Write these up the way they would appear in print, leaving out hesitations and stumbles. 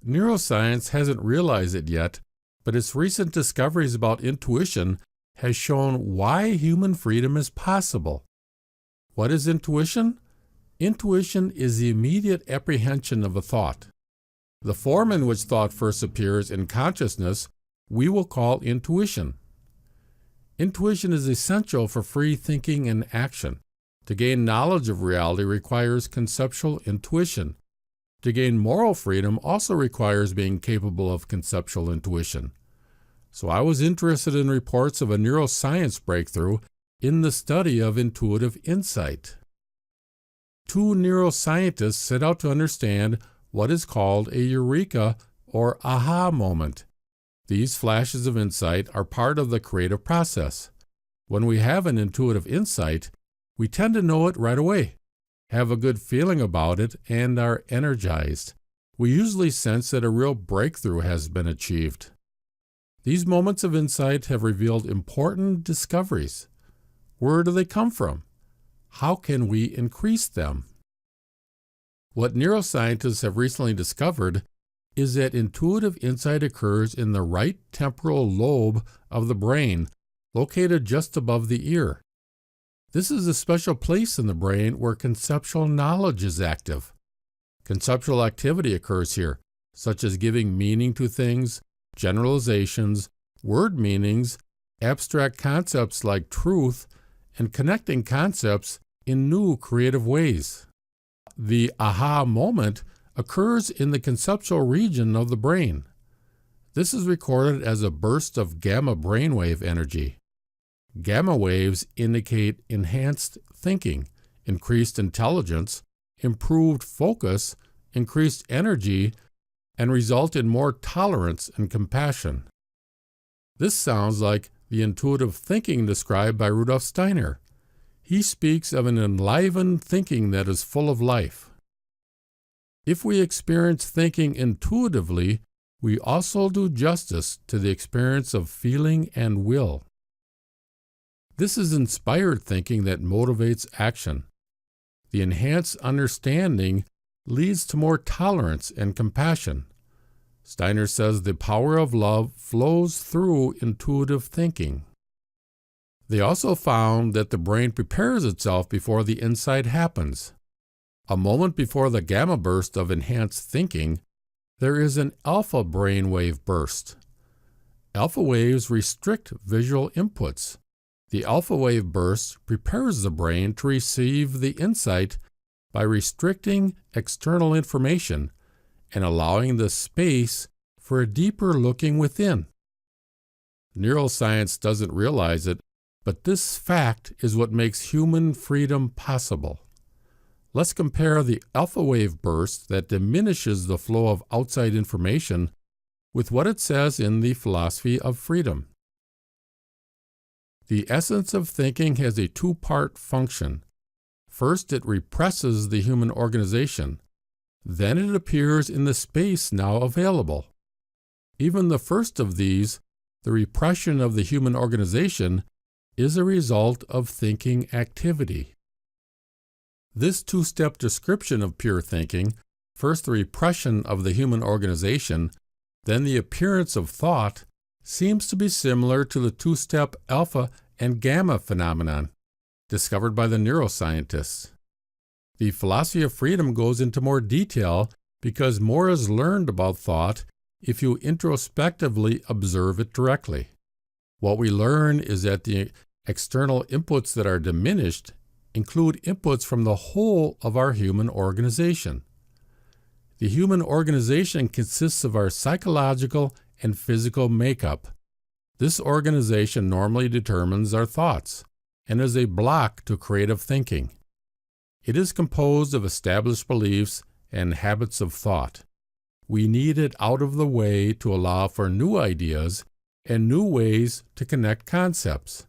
Neuroscience hasn't realized it yet, but its recent discoveries about intuition has shown why human freedom is possible. What is intuition? Intuition is the immediate apprehension of a thought. The form in which thought first appears in consciousness we will call intuition. Intuition is essential for free thinking and action. To gain knowledge of reality requires conceptual intuition. To gain moral freedom also requires being capable of conceptual intuition. So I was interested in reports of a neuroscience breakthrough in the study of intuitive insight. Two neuroscientists set out to understand what is called a eureka or aha moment. These flashes of insight are part of the creative process. When we have an intuitive insight, we tend to know it right away, have a good feeling about it, and are energized. We usually sense that a real breakthrough has been achieved. These moments of insight have revealed important discoveries. Where do they come from? How can we increase them? What neuroscientists have recently discovered is that intuitive insight occurs in the right temporal lobe of the brain, located just above the ear. This is a special place in the brain where conceptual knowledge is active. Conceptual activity occurs here, such as giving meaning to things, generalizations, word meanings, abstract concepts like truth, and connecting concepts in new creative ways. The aha moment occurs in the conceptual region of the brain. This is recorded as a burst of gamma brainwave energy. Gamma waves indicate enhanced thinking, increased intelligence, improved focus, increased energy, and result in more tolerance and compassion. This sounds like the intuitive thinking described by Rudolf Steiner. He speaks of an enlivened thinking that is full of life. If we experience thinking intuitively, we also do justice to the experience of feeling and will. This is inspired thinking that motivates action. The enhanced understanding leads to more tolerance and compassion. Steiner says the power of love flows through intuitive thinking. They also found that the brain prepares itself before the insight happens. A moment before the gamma burst of enhanced thinking, there is an alpha brainwave burst. Alpha waves restrict visual inputs. The alpha wave burst prepares the brain to receive the insight by restricting external information and allowing the space for a deeper looking within. Neuroscience doesn't realize it, but this fact is what makes human freedom possible. Let's compare the alpha wave burst that diminishes the flow of outside information with what it says in the philosophy of freedom. The essence of thinking has a two-part function. First, it represses the human organization. Then it appears in the space now available. Even the first of these, the repression of the human organization, is a result of thinking activity. This two-step description of pure thinking, first the repression of the human organization, then the appearance of thought, seems to be similar to the two-step alpha and gamma phenomenon discovered by the neuroscientists. The philosophy of freedom goes into more detail because more is learned about thought if you introspectively observe it directly. What we learn is that the external inputs that are diminished include inputs from the whole of our human organization. The human organization consists of our psychological and physical makeup. This organization normally determines our thoughts and is a block to creative thinking. It is composed of established beliefs and habits of thought. We need it out of the way to allow for new ideas and new ways to connect concepts.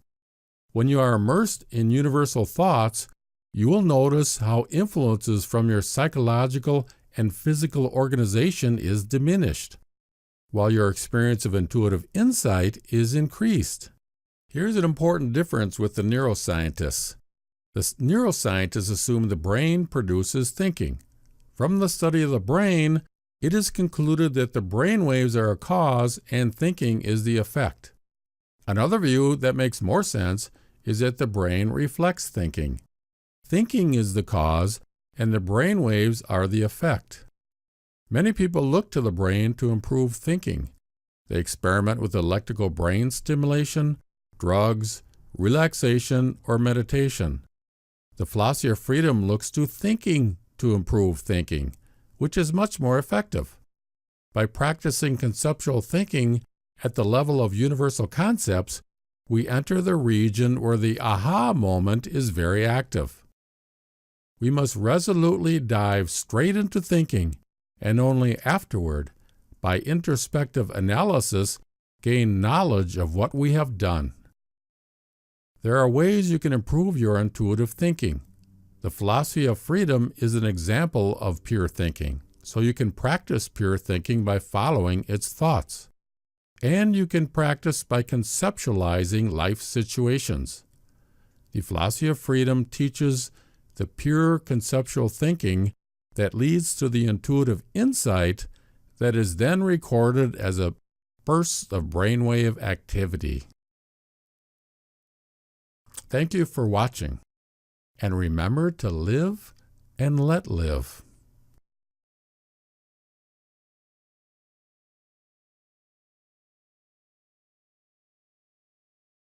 When you are immersed in universal thoughts, you will notice how influences from your psychological and physical organization is diminished, while your experience of intuitive insight is increased. Here's an important difference with the neuroscientists. The neuroscientists assume the brain produces thinking. From the study of the brain, it is concluded that the brainwaves are a cause and thinking is the effect. Another view that makes more sense is that the brain reflects thinking. Thinking is the cause, and the brainwaves are the effect. Many people look to the brain to improve thinking. They experiment with electrical brain stimulation, drugs, relaxation, or meditation. The philosophy of freedom looks to thinking to improve thinking, which is much more effective. By practicing conceptual thinking at the level of universal concepts, we enter the region where the aha moment is very active. We must resolutely dive straight into thinking, and only afterward, by introspective analysis, gain knowledge of what we have done. There are ways you can improve your intuitive thinking. The philosophy of freedom is an example of pure thinking, so you can practice pure thinking by following its thoughts. And you can practice by conceptualizing life situations. The philosophy of freedom teaches the pure conceptual thinking that leads to the intuitive insight that is then recorded as a burst of brainwave activity. Thank you for watching, and remember to live and let live.